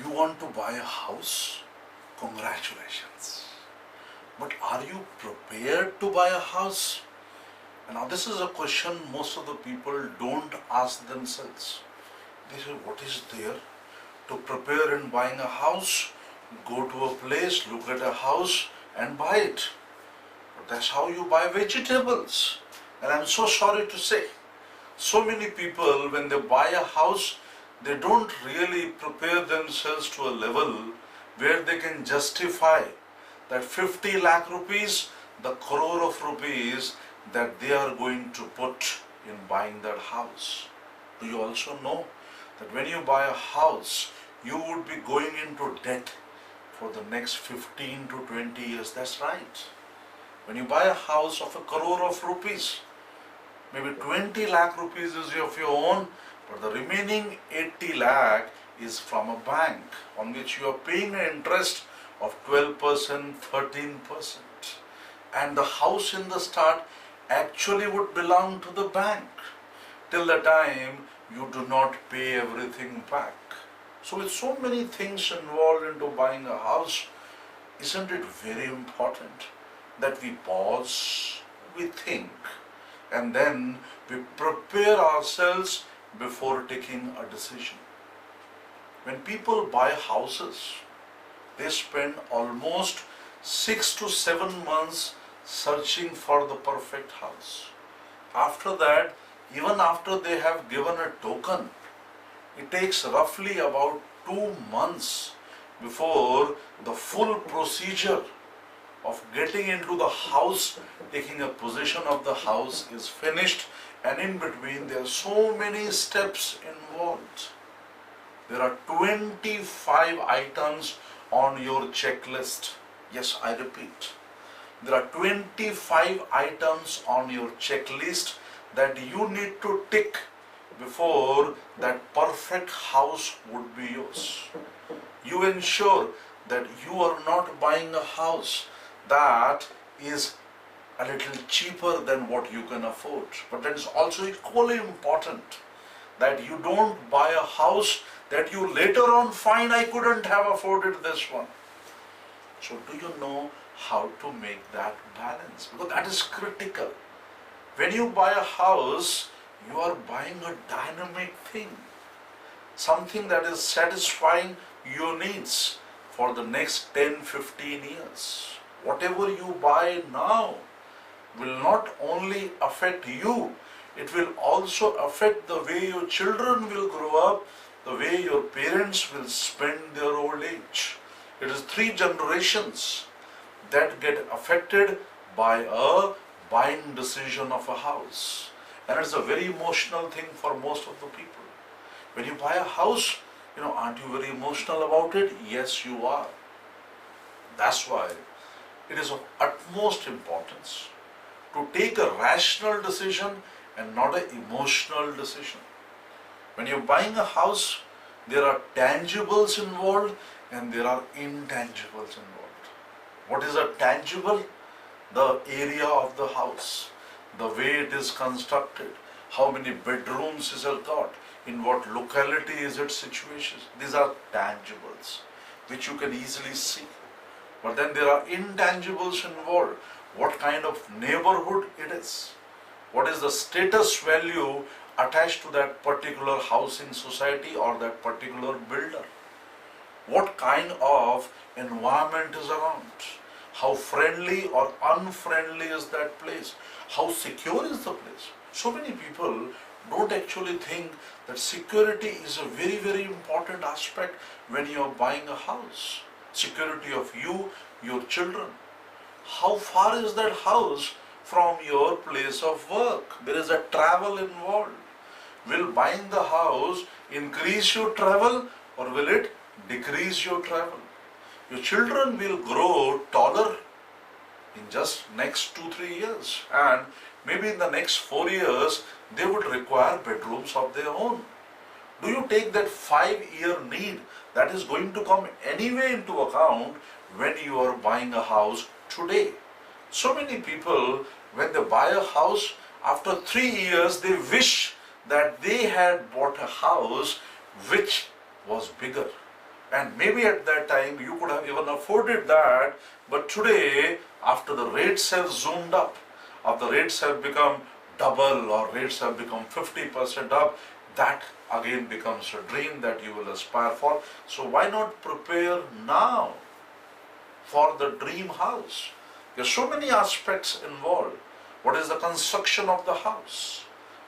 You want to buy a house? Congratulations. But are you prepared to buy a house? And now this is a question most of the people don't ask themselves. They say, what is there to prepare in buying a house? Go to a place, look at a house and buy it. But that's how you buy vegetables. And I'm so sorry to say, so many people, when they buy a house, they don't really prepare themselves to a level where they can justify that 50 lakh rupees, the crore of rupees that they are going to put in buying that house. Do you also know that when you buy a house, you would be going into debt for the next 15 to 20 years? That's right. When you buy a house of a crore of rupees, maybe 20 lakh rupees is of your own, but the remaining 80 lakh is from a bank on which you are paying an interest of 12%, 13%. And the house in the start actually would belong to the bank till the time you do not pay everything back. So with so many things involved into buying a house, isn't it very important that we pause, we think, and then we prepare ourselves before taking a decision? When people buy houses, they spend almost 6 to 7 months searching for the perfect house. After that, even after they have given a token, it takes roughly about 2 months before the full procedure of getting into the house, taking a possession of the house is finished, and in between there are so many steps involved. There are 25 items on your checklist. Yes, I repeat. There are 25 items on your checklist that you need to tick before that perfect house would be yours. You ensure that you are not buying a house that is a little cheaper than what you can afford. But that is also equally important that you don't buy a house that you later on find, I couldn't have afforded this one. So do you know how to make that balance? Because that is critical. When you buy a house, you are buying a dynamic thing, something that is satisfying your needs for the next 10, 15 years. Whatever you buy now will not only affect you, it will also affect the way your children will grow up, the way your parents will spend their old age. It is 3 generations that get affected by a buying decision of a house. And it's a very emotional thing for most of the people. When you buy a house, aren't you very emotional about it? Yes, you are. That's why it is of utmost importance to take a rational decision and not an emotional decision. When you're buying a house, there are tangibles involved and there are intangibles involved. What is a tangible? The area of the house, the way it is constructed, how many bedrooms is it got, in what locality is it situated. These are tangibles which you can easily see. But then there are intangibles involved. What kind of neighborhood it is? What is the status value attached to that particular housing society or that particular builder? What kind of environment is around? How friendly or unfriendly is that place? How secure is the place? So many people don't actually think that security is a very, very important aspect when you are buying a house. Security of you, your children. How far is that house from your place of work? There is a travel involved. Will buying the house increase your travel or will it decrease your travel? Your children will grow taller in just next 2-3 years, and maybe in the next 4 years they would require bedrooms of their own. Do you take that 5-year need that is going to come anyway into account when you are buying a house today? So many people, when they buy a house, after 3 years they wish that they had bought a house which was bigger, And maybe at that time you could have even afforded that, but today, after the rates have zoomed up, after the rates have become double or rates have become 50% up, that again becomes a dream that you will aspire for. So why not prepare now for the dream house? There are so many aspects involved. What is the construction of the house?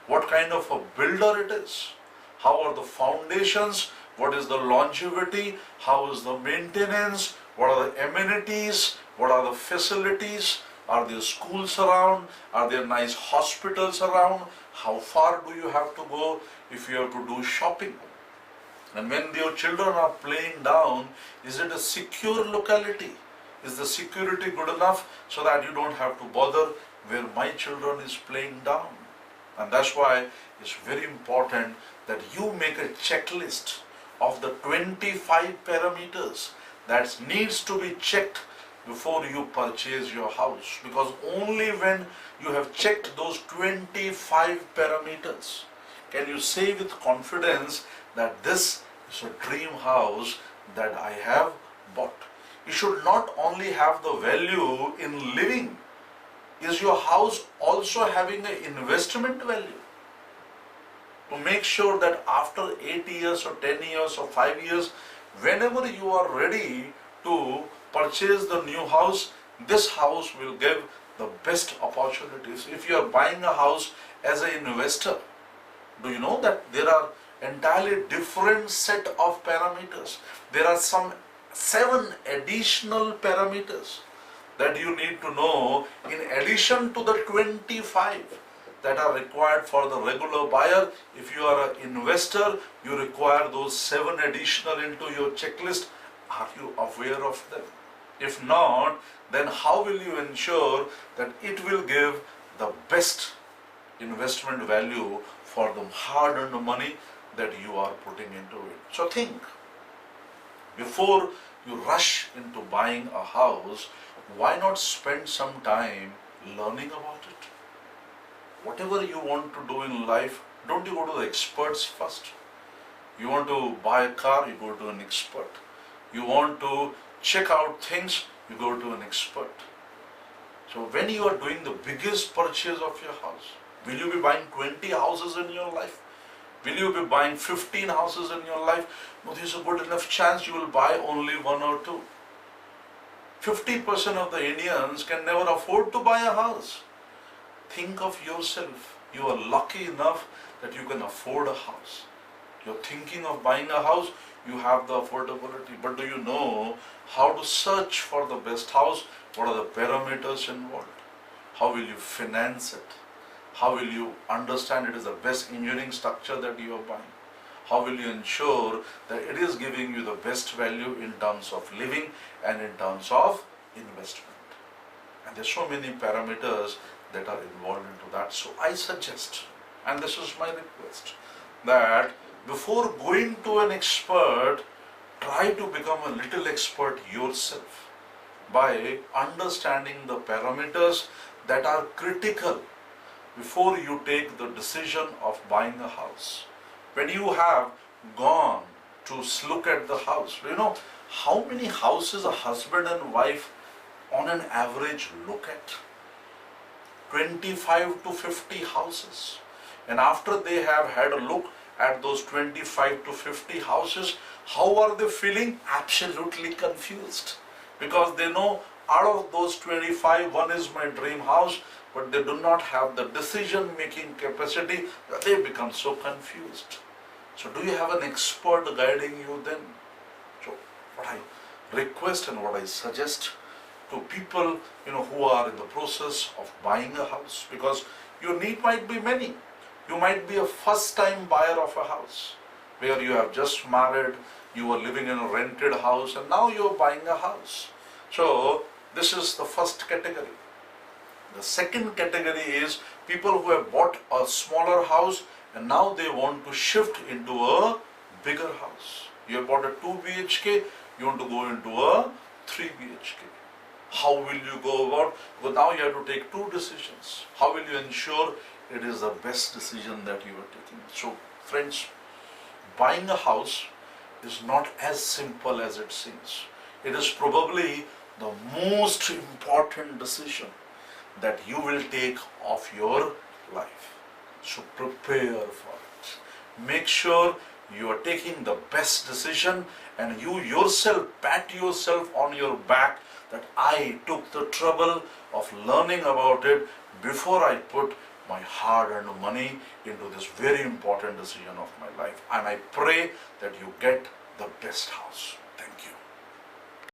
What kind of a builder it is? How are the foundations? What is the longevity? How is the maintenance? What are the amenities? What are the facilities? Are there schools around? Are there nice hospitals around? How far do you have to go if you have to do shopping? And when your children are playing down, is it a secure locality? Is the security good enough so that you don't have to bother where my children is playing down? And that's why it's very important that you make a checklist of the 25 parameters that needs to be checked before you purchase your house. Because only when you have checked those 25 parameters can you say with confidence that this is a dream house that I have bought. You should not only have the value in living. Is your house also having an investment value? To make sure that after 8 years or 10 years or 5 years, whenever you are ready to purchase the new house, this house will give the best opportunities. If you are buying a house as an investor, do you know that there are entirely different set of parameters? There are some 7 additional parameters that you need to know in addition to the 25 that are required for the regular buyer. If you are an investor, you require those 7 additional into your checklist. Are you aware of them? If not, then how will you ensure that it will give the best investment value for the hard-earned money that you are putting into it? So think, before you rush into buying a house, why not spend some time learning about it? Whatever you want to do in life, don't you go to the experts first? You want to buy a car, you go to an expert. You want to check out things, you go to an expert. So when you are doing the biggest purchase of your house, will you be buying 20 houses in your life? Will you be buying 15 houses in your life? No, there's a good enough chance you will buy only 1 or 2. 50% of the Indians can never afford to buy a house. Think of yourself. You are lucky enough that you can afford a house. You're thinking of buying a house, you have the affordability. But do you know how to search for the best house? What are the parameters involved? How will you finance it? How will you understand it is the best engineering structure that you are buying? How will you ensure that it is giving you the best value in terms of living and in terms of investment? And there's so many parameters that are involved into that. So I suggest, and this is my request, that before going to an expert, try to become a little expert yourself by understanding the parameters that are critical before you take the decision of buying a house. When you have gone to look at the house, you know how many houses a husband and wife on an average look at? 25 to 50 houses. And after they have had a look at those 25 to 50 houses, how are they feeling? Absolutely confused. Because they know out of those 25, one is my dream house, but they do not have the decision-making capacity. They become so confused. So do you have an expert guiding you then? So what I request and what I suggest to people, who are in the process of buying a house, because your need might be many. You might be a first-time buyer of a house, where you have just married, you were living in a rented house, and now you are buying a house. So this is the first category. The second category is people who have bought a smaller house and now they want to shift into a bigger house. You have bought a 2 BHK, you want to go into a 3 BHK. How will you go about? Because now you have to take 2 decisions. How will you ensure it is the best decision that you are taking? So friends, buying a house is not as simple as it seems. It is probably the most important decision that you will take of your life. So prepare for it. Make sure you are taking the best decision, and you yourself pat yourself on your back that I took the trouble of learning about it before I put my hard-earned money into this very important decision of my life. And I pray that you get the best house. Thank you.